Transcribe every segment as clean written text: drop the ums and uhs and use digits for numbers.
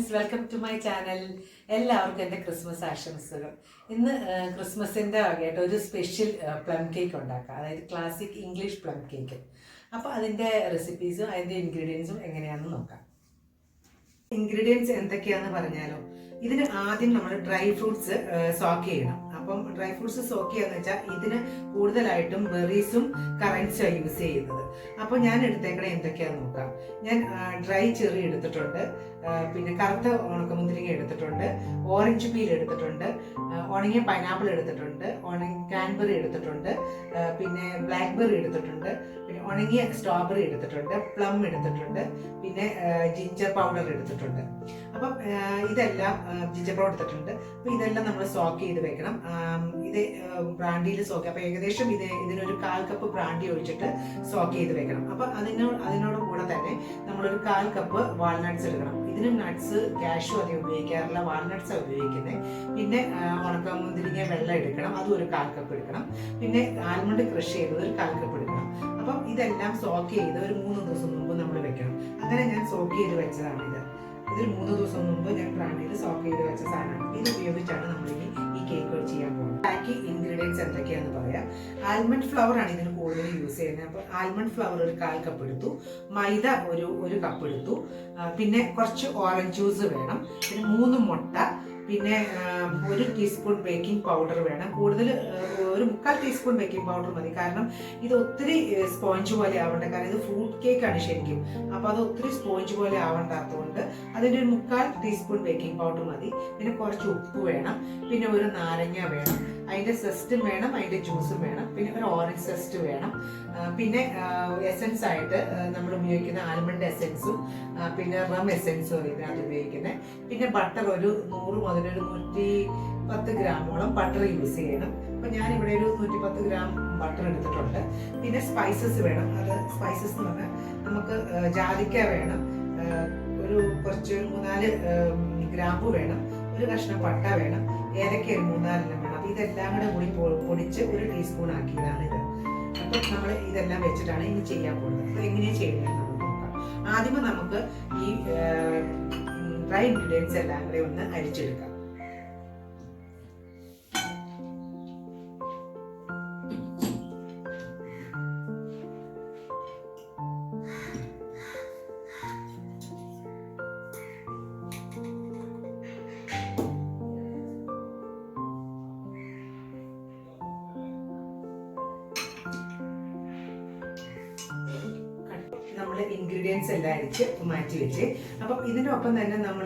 friends, welcome to my channel. എല്ലാവർക്കും എൻ്റെ Christmas ആശംസകൾ. ഇന്ന് ക്രിസ്മസിൻ്റെ വകയായിട്ട് ഒരു സ്പെഷ്യൽ പ്ലം കേക്ക് ഉണ്ടാക്കാം, അതായത് ക്ലാസിക് ഇംഗ്ലീഷ് പ്ലം കേക്ക്. അപ്പോൾ അതിൻ്റെ റെസിപ്പീസും അതിൻ്റെ ഇൻഗ്രീഡിയൻസും എങ്ങനെയാണെന്ന് നോക്കാം. ഇൻഗ്രീഡിയൻസ് എന്തൊക്കെയാണെന്ന് പറഞ്ഞാലോ, ഇതിന് ആദ്യം നമ്മൾ ഡ്രൈ ഫ്രൂട്ട്സ് സോക്ക് ചെയ്യണം. അപ്പം ഡ്രൈ ഫ്രൂട്ട്സ് സോക്ക് ചെയ്യാന്ന് വെച്ചാൽ ഇതിന് കൂടുതലായിട്ടും ബെറീസും കറൻസും യൂസ് ചെയ്യുന്നത്. അപ്പോൾ ഞാൻ എടുത്തേക്കണ എന്തൊക്കെയാണെന്ന് നോക്കാം. ഞാൻ ഡ്രൈ ചെറി എടുത്തിട്ടുണ്ട്, പിന്നെ കറുത്ത ഉണക്കമുന്തിരിങ്ങ എടുത്തിട്ടുണ്ട്, ഓറഞ്ച് പീൽ എടുത്തിട്ടുണ്ട്, ഉണങ്ങിയ പൈനാപ്പിൾ എടുത്തിട്ടുണ്ട്, ക്രാൻബെറി എടുത്തിട്ടുണ്ട്, പിന്നെ ബ്ലാക്ക്ബെറി എടുത്തിട്ടുണ്ട്, പിന്നെ ഉണങ്ങിയ സ്ട്രോബെറി എടുത്തിട്ടുണ്ട്, പ്ലം എടുത്തിട്ടുണ്ട്, പിന്നെ ജിഞ്ചർ പൗഡർ എടുത്തിട്ടുണ്ട്. അപ്പം ഇതെല്ലാം ജിഞ്ചർ പൗഡർ എടുത്തിട്ടുണ്ട്. അപ്പം ഇതെല്ലാം നമ്മൾ സോക്ക് ചെയ്ത് വെക്കണം. ഇത് ബ്രാൻഡിയിൽ സോക്ക്, അപ്പം ഏകദേശം ഇതിനൊരു 1/4 കപ്പ് ബ്രാൻഡി ഒഴിച്ചിട്ട് സോക്ക് ചെയ്ത് വെക്കണം. അപ്പം അതിനോട് കൂടെ തന്നെ നമ്മളൊരു 1/4 കപ്പ് വാൾനട്ട്സ് എടുക്കണം. ഇതിനും നട്ട്സ് കാഷ്യൂ അധികം ഉപയോഗിക്കാറില്ല, വാൾനട്ട്സ് ഉപയോഗിക്കുന്നത്. പിന്നെ ഉണക്കമുന്തിരിങ്ങ വെള്ളം എടുക്കണം, അതും ഒരു 1/4 കപ്പ് എടുക്കണം. പിന്നെ ആൽമണ്ട് ക്രഷ് ചെയ്തത് ഒരു 1/4 കപ്പ് എടുക്കണം. അപ്പം ഇതെല്ലാം സോക്ക് ചെയ്ത് ഒരു 3 ദിവസം മുമ്പ് നമ്മൾ വെക്കണം. അങ്ങനെ ഞാൻ സോക്ക് ചെയ്ത് വെച്ചതാണ് ഇത്. ഇതിൽ 3 ദിവസം മുമ്പ് ഞാൻ ബ്രാൻഡിൽ സോക്ക് ചെയ്ത് വെച്ച സാധനമാണ്. ഇത് ഉപയോഗിച്ചാണ് നമ്മൾ ഈ കേക്ക് ചെയ്യാൻ പോകുന്നത്. ബാക്കി ഇൻഗ്രീഡിയൻസ് എന്തൊക്കെയാണെന്ന് പറയാം. ആൽമണ്ട് ഫ്ലവർ ആണ് ഇതിന് കൂടുതൽ യൂസ് ചെയ്യുന്നത്. അപ്പോൾ ആൽമണ്ട് ഫ്ലവർ ഒരു 1/4 കപ്പ് എടുത്തു, മൈദ ഒരു കപ്പ് എടുത്തു, പിന്നെ കുറച്ച് ഓറഞ്ച് ജ്യൂസ് വേണം, പിന്നെ 3 മുട്ട, പിന്നെ 1 ടീസ്പൂൺ ബേക്കിംഗ് പൗഡർ വേണം. കൂടുതൽ ഒരു 3/4 ടീസ്പൂൺ ബേക്കിംഗ് പൗഡർ മതി, കാരണം ഇത് ഒത്തിരി സ്പോഞ്ച് പോലെ ആവണ്ട. കാരണം ഇത് ഫ്രൂട്ട് കേക്കാണ് ശരിക്കും. അപ്പോൾ അത് ഒത്തിരി സ്പോഞ്ച് പോലെ ആവണ്ടാത്തതുകൊണ്ട് അതിൻ്റെ ഒരു 3/4 ടീസ്പൂൺ ബേക്കിംഗ് പൗഡർ മതി. പിന്നെ കുറച്ച് ഉപ്പ് വേണം, പിന്നെ ഒരു നാരങ്ങ വേണം, അതിൻ്റെ സെസ്റ്റും വേണം, അതിൻ്റെ ജ്യൂസും വേണം, പിന്നെ ഒരു ഓറഞ്ച് സെസ്റ്റ് വേണം, പിന്നെ എസെൻസ് ആയിട്ട് നമ്മൾ ഉപയോഗിക്കുന്ന ആൽമണ്ട് എസെൻസും പിന്നെ റം എസെൻസും ഇതിനകത്ത് ഉപയോഗിക്കുന്നത്. പിന്നെ ബട്ടർ ഒരു 100 മുതൽ ഒരു 110 ഗ്രാമോളം ബട്ടർ യൂസ് ചെയ്യണം. അപ്പം ഞാനിവിടെ ഒരു 110 ഗ്രാം ബട്ടർ എടുത്തിട്ടുണ്ട്. പിന്നെ സ്പൈസസ് വേണം. അത് സ്പൈസസ് എന്ന് പറഞ്ഞാൽ നമുക്ക് ജാതിക്ക വേണം, ഒരു കുറച്ച് 3-4 ഗ്രാമ്പു വേണം, ഒരു കഷ്ണം പട്ട വേണം, ഏലക്ക ഒരു 3-4 വേണം. അപ്പം ഇതെല്ലാം കൂടെ കൂടി പൊടിച്ച് ഒരു ടീസ്പൂൺ ആക്കിയതാണ് ഇത്. അപ്പം നമ്മൾ ഇതെല്ലാം വെച്ചിട്ടാണ് ഇനി ചെയ്യാൻ പോകുന്നത്. അപ്പോൾ എങ്ങനെയാണ് ചെയ്യുന്നത് നമ്മൾ നോക്കാം. ആദ്യമേ നമുക്ക് ഈ ഡ്രൈ ഇൻഗ്രീഡിയൻസ് എല്ലാം കൂടെ ഒന്ന് അരിച്ചെടുക്കാം. നമ്മൾ ഇൻഗ്രീഡിയൻസ് എല്ലാം അരിച്ച് മാറ്റി വെച്ച്, അപ്പം ഇതിനൊപ്പം തന്നെ നമ്മൾ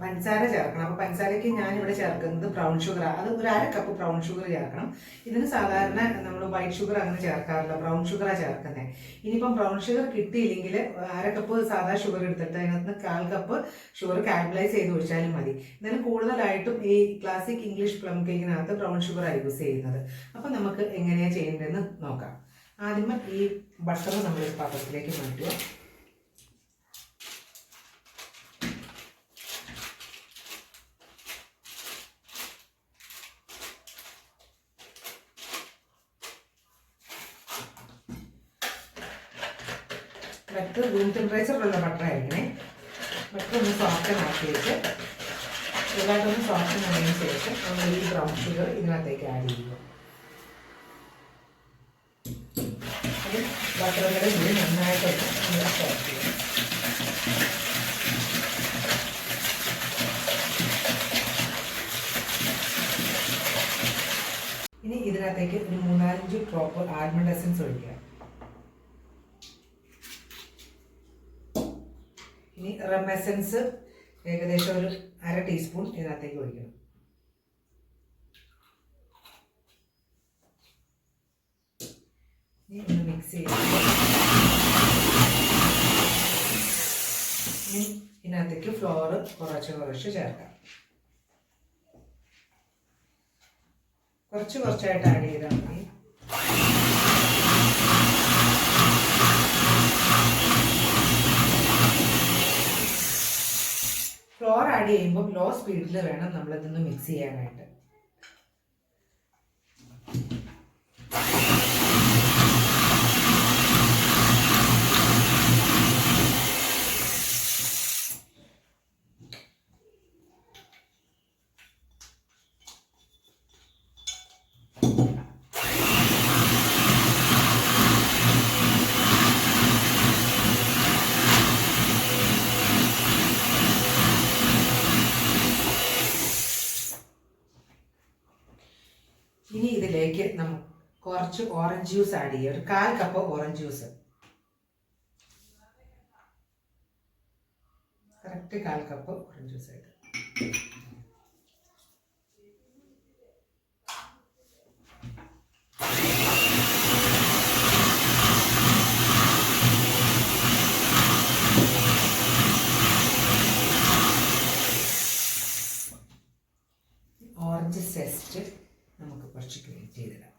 പഞ്ചസാര ചേർക്കണം. അപ്പോൾ പഞ്ചസാരയ്ക്ക് ഞാനിവിടെ ചേർക്കുന്നത് ബ്രൗൺ ഷുഗർ. അത് ഒരു 1/2 കപ്പ് ബ്രൗൺ ഷുഗർ ചേർക്കണം. ഇതിന് സാധാരണ നമ്മൾ വൈറ്റ് ഷുഗർ അങ്ങനെ ചേർക്കാറില്ല, ബ്രൗൺ ഷുഗറാണ് ചേർക്കുന്നത്. ഇനിയിപ്പം ബ്രൗൺ ഷുഗർ കിട്ടിയില്ലെങ്കിൽ 1/2 കപ്പ് സാധാ ഷുഗർ എടുത്തിട്ട് അതിനകത്ത് 1/4 കപ്പ് ഷുഗർ കാരമലൈസ് ചെയ്ത് ഒഴിച്ചാലും മതി. എന്നാലും കൂടുതലായിട്ടും ഈ ക്ലാസിക് ഇംഗ്ലീഷ് പ്ലം കേക്കിനകത്ത് ബ്രൗൺ ഷുഗറാണ് യൂസ് ചെയ്യുന്നത്. അപ്പം നമുക്ക് എങ്ങനെയാണ് ചെയ്യേണ്ടതെന്ന് നോക്കാം. ആദ്യമേ ഈ ബട്ടർ നമ്മൾ പാത്രത്തിലേക്ക് മാറ്റുക. ബട്ടർ റൂം ടെമ്പറേച്ചറിലുള്ള ബട്ടർ ആയിരിക്കണേ. ബട്ടർ ഒന്ന് സോഫ്റ്റ് ആക്കി വെച്ച് ചെറുതായിട്ടൊന്ന് സോഫ്റ്റ് ആയതിനു ശേഷം നമ്മൾ ഈ ബ്രൗൺ ഷുഗർ ഇതിനകത്തേക്ക് ആഡ് ചെയ്യുക. ബട്ടറുകളുടെ കൂടി നന്നായിട്ടൊന്ന് നമ്മൾ സോഫ്റ്റ് ചെയ്യുക. ഇനി ഇതിനകത്തേക്ക് ഒരു 3-4 ഡ്രോപ്പ് ആൽമണ്ട് എസൻസ് ഒഴിക്കുക. ഇനി റം എസൻസ് ഏകദേശം ഒരു 1/2 ടീസ്പൂൺ ഇതിനകത്തേക്ക് ഒഴിക്കണം. ഇനി ഒന്ന് മിക്സ് ചെയ്ത് ഇതിനകത്തേക്ക് ഫ്ലോർ കുറച്ച് ചേർക്കാം. കുറച്ചായിട്ട് ആഡ് ചെയ്താൽ മതി. ഫ്ലോർ ആഡ് ചെയ്യുമ്പോൾ ലോ സ്പീഡിൽ വേണം നമ്മളിതൊന്ന് മിക്സ് ചെയ്യാനായിട്ട്. കുറച്ച് ഓറഞ്ച് ജ്യൂസ് ആഡ് ചെയ്യുക. ഒരു 1/4 cup orange juice, correct 1/4 cup orange juice ആയിട്ട്. ഓറഞ്ച് സെസ്റ്റ് നമുക്ക് കുറച്ച് ഗ്രേറ്റ് ചെയ്തിടാം.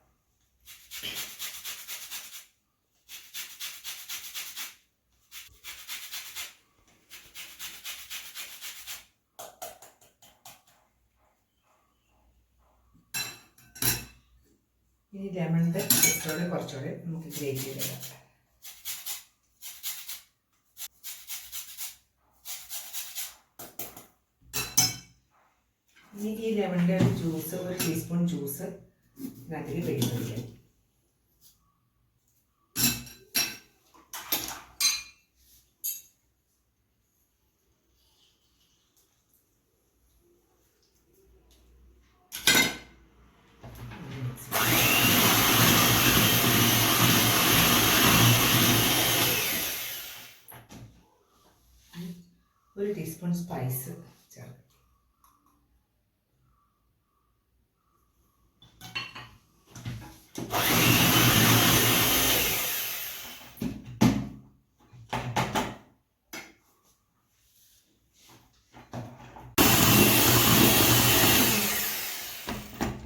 ഇനി ലെമണിൻ്റെ കുറച്ചുകൂടെ നമുക്ക് ഗ്രേറ്റ് ചെയ്തിടാം. ഇനി ഈ ലെമണിൻ്റെ ഒരു ജ്യൂസ്, ഒരു ടീസ്പൂൺ ജ്യൂസ് ഇതിനകത്തേക്ക് പിടിപ്പിക്കാം. ഒരു ടീസ്പൂൺ സ്പൈസ് ചേർക്കാം.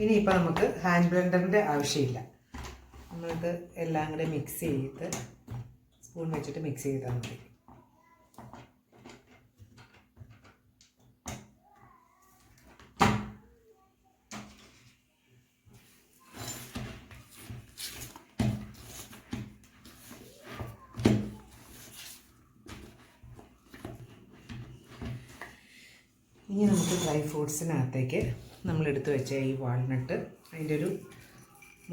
ഇനിയിപ്പോൾ നമുക്ക് ഹാൻഡ് ബ്ലെൻഡറിൻ്റെ ആവശ്യമില്ല. നമ്മൾക്ക് എല്ലാം കൂടെ മിക്സ് ചെയ്ത് സ്പൂൺ വെച്ചിട്ട് മിക്സ് ചെയ്താൽ മതി. ഇനി നമുക്ക് ഡ്രൈ ഫ്രൂട്ട്സിനകത്തേക്ക് നമ്മൾ എടുത്തു വെച്ച ഈ വാൾനട്ട് അതിൻ്റെ ഒരു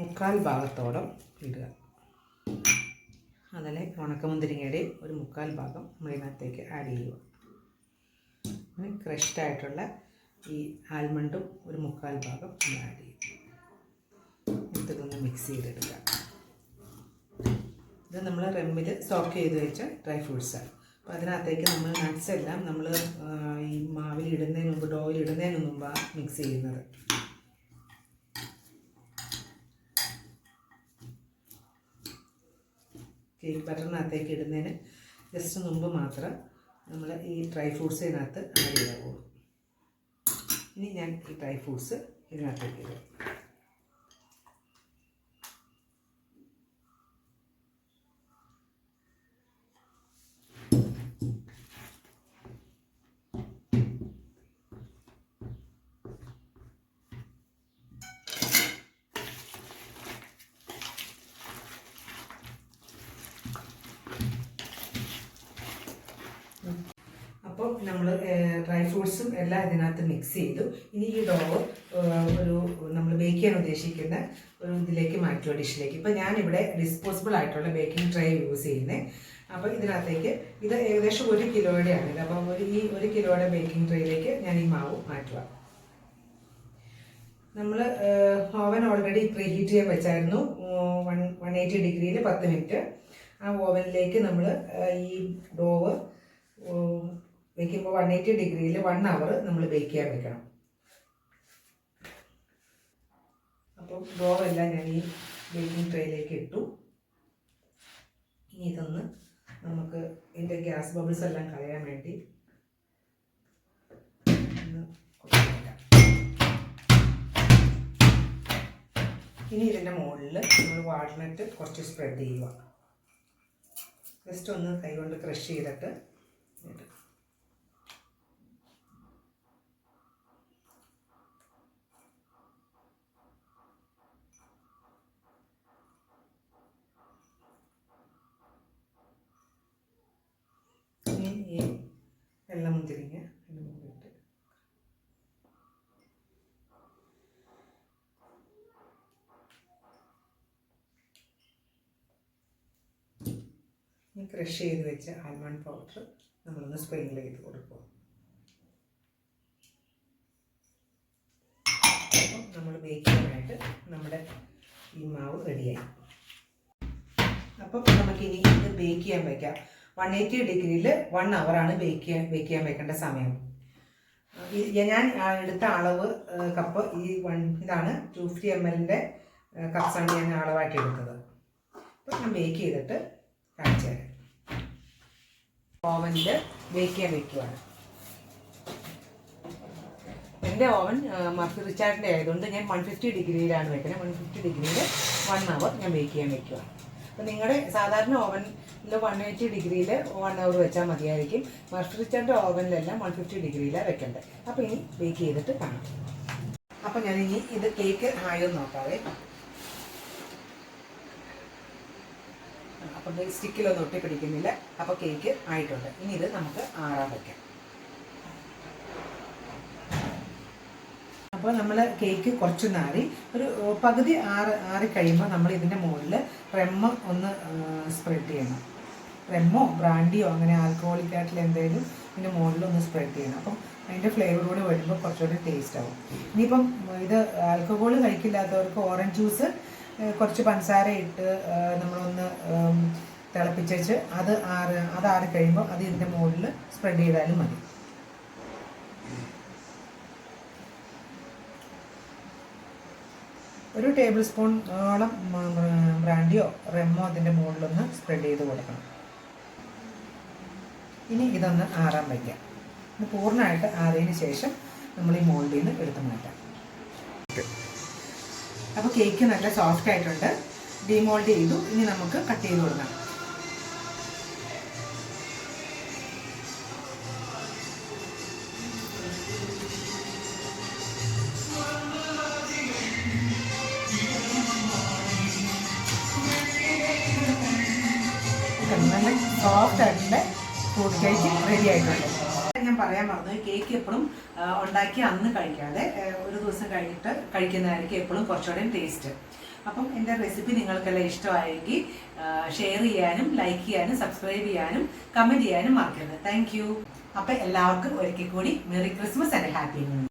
1/4 ഭാഗത്തോളം ഇടുക. അതിലെ ഉണക്കമുന്തിരിങ്ങയുടെ ഒരു 1/4 ഭാഗം നമ്മളിതിനകത്തേക്ക് ആഡ് ചെയ്യുക. പിന്നെ ക്രഷ്ഡ് ആയിട്ടുള്ള ഈ ആൽമണ്ടും ഒരു 1/4 ഭാഗം നമ്മൾ ആഡ് ചെയ്യും. ഇതൊന്ന് മിക്സ് ചെയ്തെടുക്കുക. ഇത് നമ്മൾ റെമ്മിൽ സോക്ക് ചെയ്ത് വെച്ച ഡ്രൈ ഫ്രൂട്ട്സാണ്. അപ്പോൾ അതിനകത്തേക്ക് നമ്മൾ നട്ട്സ് എല്ലാം നമ്മൾ ഈ മാവിൽ ഇടുന്നതിന് മുമ്പ്, ഡോയിൽ ഇടുന്നതിന് മുമ്പാണ് മിക്സ് ചെയ്യുന്നത്. കേക്ക് ബട്ടറിനകത്തേക്ക് ഇടുന്നതിന് ജസ്റ്റ് മുമ്പ് മാത്രം നമ്മൾ ഈ ഡ്രൈ ഫ്രൂട്ട്സ് ഇതിനകത്ത് ആഡ് ചെയ്യാവുള്ളൂ. ഇനി ഞാൻ ഈ ഡ്രൈ ഫ്രൂട്ട്സ് ഇതിനകത്തേക്ക് ഇടും. അപ്പോൾ നമ്മൾ ഡ്രൈ ഫ്രൂട്ട്സും എല്ലാം ഇതിനകത്ത് മിക്സ് ചെയ്തു. ഇനി ഈ ഡോവ് ഒരു നമ്മൾ ബേക്ക് ചെയ്യാൻ ഉദ്ദേശിക്കുന്ന ഒരു ഇതിലേക്ക് മാറ്റുക, ഡിഷിലേക്ക്. ഇപ്പോൾ ഞാനിവിടെ ഡിസ്പോസിബിൾ ആയിട്ടുള്ള ബേക്കിംഗ് ട്രേ യൂസ് ചെയ്യുന്നത്. അപ്പോൾ ഇതിനകത്തേക്ക് ഇത് ഏകദേശം 1 കിലോയുടെയാണ്. അപ്പോൾ ഈ 1 കിലോയുടെ ബേക്കിംഗ് ട്രേയിലേക്ക് ഞാൻ ഈ മാവ് മാറ്റുക. നമ്മൾ ഓവൻ ഓൾറെഡി പ്രീ ഹീറ്റ് ചെയ്യാൻ വെച്ചായിരുന്നു 180 ഡിഗ്രിയിൽ 10 മിനിറ്റ്. ആ ഓവനിലേക്ക് നമ്മൾ ഈ ഡോവ് വയ്ക്കുമ്പോൾ 180 ഡിഗ്രിയിൽ 1 അവർ നമ്മൾ ബേക്ക് ചെയ്യാൻ വെക്കണം. അപ്പോൾ ഡോവെല്ലാം ഞാൻ ഈ ബേക്കിംഗ് ട്രേയിലേക്ക് ഇട്ടു. ഇനി ഇതൊന്ന് നമുക്ക് ഇതിൻ്റെ ഗ്യാസ് ബബിൾസ് എല്ലാം കളയാൻ വേണ്ടി ഇനി ഇതിൻ്റെ മുകളിൽ നമ്മൾ വാൾനട്ട് കുറച്ച് സ്പ്രെഡ് ചെയ്യുക. ജസ്റ്റ് ഒന്ന് കൈകൊണ്ട് ക്രഷ് ചെയ്തിട്ട് ഈ വെള്ളം മുന്തിരിങ്ങ അതിന് മുകളിലിട്ട് ഈ ക്രഷ് ചെയ്ത് വെച്ച ആൽമണ്ട് പൗഡർ നമ്മളൊന്ന് സ്പ്രിങ്കിൾ ചെയ്ത് കൊടുക്കുക. അപ്പം നമ്മൾ ബേക്ക് ചെയ്യാനായിട്ട് നമ്മുടെ ഈ മാവ് റെഡിയായി. അപ്പം നമുക്കിനി ഇത് ബേക്ക് ചെയ്യാൻ വയ്ക്കാം. 180 ഡിഗ്രിയിൽ 1 അവറാണ് ബേക്ക് ചെയ്യാൻ വെക്കേണ്ട സമയം. ഞാൻ എടുത്ത അളവ് കപ്പ് ഇതാണ് 250 ml കപ്സാണ് ഞാൻ അളവായിട്ട് എടുത്തത്. അപ്പം ഞാൻ ബേക്ക് ചെയ്തിട്ട് കാണിച്ചു തരാം. ഓവനിൽ ബേക്ക് ചെയ്യാൻ വെക്കുവാണ്. എൻ്റെ ഓവൻ മർഫി റിച്ചാർഡിൻ്റെ ആയതുകൊണ്ട് ഞാൻ 150 ഡിഗ്രിയിലാണ് വെക്കുന്നത്. 150 ഡിഗ്രിയിൽ 1 അവർ ഞാൻ ബേക്ക് ചെയ്യാൻ വെക്കുക. അപ്പോൾ നിങ്ങളുടെ സാധാരണ ഓവനിൽ 180 ഡിഗ്രിയിൽ 1 അവർ വെച്ചാൽ മതിയായിരിക്കും. മർഫി റിച്ചാർഡിൻ്റെ ഓവനിലെല്ലാം 150 ഡിഗ്രിയിലാണ് വെക്കേണ്ടത്. അപ്പോൾ ഇനി ബേക്ക് ചെയ്തിട്ട് കാണാം. അപ്പോൾ ഞാനിനി ഇത് കേക്ക് ആയെന്ന് നോക്കാവേ. അപ്പം സ്റ്റിക്കിലൊന്നും ഒട്ടി പിടിക്കുന്നില്ല. അപ്പോൾ കേക്ക് ആയിട്ടുണ്ട്. ഇനി ഇത് നമുക്ക് ആറാൻ വയ്ക്കാം. അപ്പോൾ നമ്മൾ കേക്ക് കുറച്ച് നാറി ഒരു പകുതി ആറി കഴിയുമ്പോൾ നമ്മൾ ഇതിൻ്റെ മുകളിൽ റെമ്മ് ഒന്ന് സ്പ്രെഡ് ചെയ്യണം. റെമ്മോ ബ്രാൻഡിയോ അങ്ങനെ ആൽക്കഹോളിക് ആയിട്ടുള്ള എന്തെങ്കിലും ഇതിൻ്റെ മുകളിൽ ഒന്ന് സ്പ്രെഡ് ചെയ്യണം. അപ്പം അതിൻ്റെ ഫ്ലേവർ കൂടി വരുമ്പോൾ കുറച്ചുകൂടി ടേസ്റ്റ് ആവും. ഇനിയിപ്പം ഇത് ആൽക്കഹോൾ കഴിക്കില്ലാത്തവർക്ക് ഓറഞ്ച് ജ്യൂസ് കുറച്ച് പഞ്ചസാര ഇട്ട് നമ്മളൊന്ന് തിളപ്പിച്ച് അത് ആറി കഴിയുമ്പോൾ അത് ഇതിൻ്റെ മുകളിൽ സ്പ്രെഡ് ചെയ്താലും മതി. ഒരു ടേബിൾ സ്പൂണോളം ബ്രാൻഡിയോ റെമ്മോ അതിൻ്റെ മുകളിലൊന്ന് സ്പ്രെഡ് ചെയ്ത് കൊടുക്കണം. ഇനി ഇതൊന്ന് ആറാൻ വയ്ക്കാം. ഇത് പൂർണ്ണമായിട്ട് ആറിയതിന് ശേഷം നമ്മൾ ഈ മോൾഡിൽ നിന്ന് എടുത്ത് മാറ്റാം. അപ്പോൾ കേക്ക് നല്ല സോഫ്റ്റ് ആയിട്ടുണ്ട്. ഡിമോൾഡ് ചെയ്തു. ഇനി നമുക്ക് കട്ട് ചെയ്ത് കൊടുക്കാം. നല്ല സോഫ്റ്റ് ആയിട്ടുള്ള ഫ്രൂട്ട് കേക്ക് റെഡി ആയിട്ടുണ്ട്. ഞാൻ പറയാൻ മറന്നു, കേക്ക് എപ്പോഴും ഉണ്ടാക്കി അന്ന് കഴിക്കാതെ ഒരു ദിവസം കഴിഞ്ഞിട്ട് കഴിക്കുന്നതായിരിക്കും എപ്പോഴും കുറച്ചുകൂടെ ടേസ്റ്റ്. അപ്പം എൻ്റെ റെസിപ്പി നിങ്ങൾക്കെല്ലാം ഇഷ്ടമായെങ്കിൽ ഷെയർ ചെയ്യാനും ലൈക്ക് ചെയ്യാനും സബ്സ്ക്രൈബ് ചെയ്യാനും കമൻറ്റ് ചെയ്യാനും മറക്കരുത്. Thank you. അപ്പം എല്ലാവർക്കും ഒരിക്കൽ കൂടി merry Christmas and happy new year.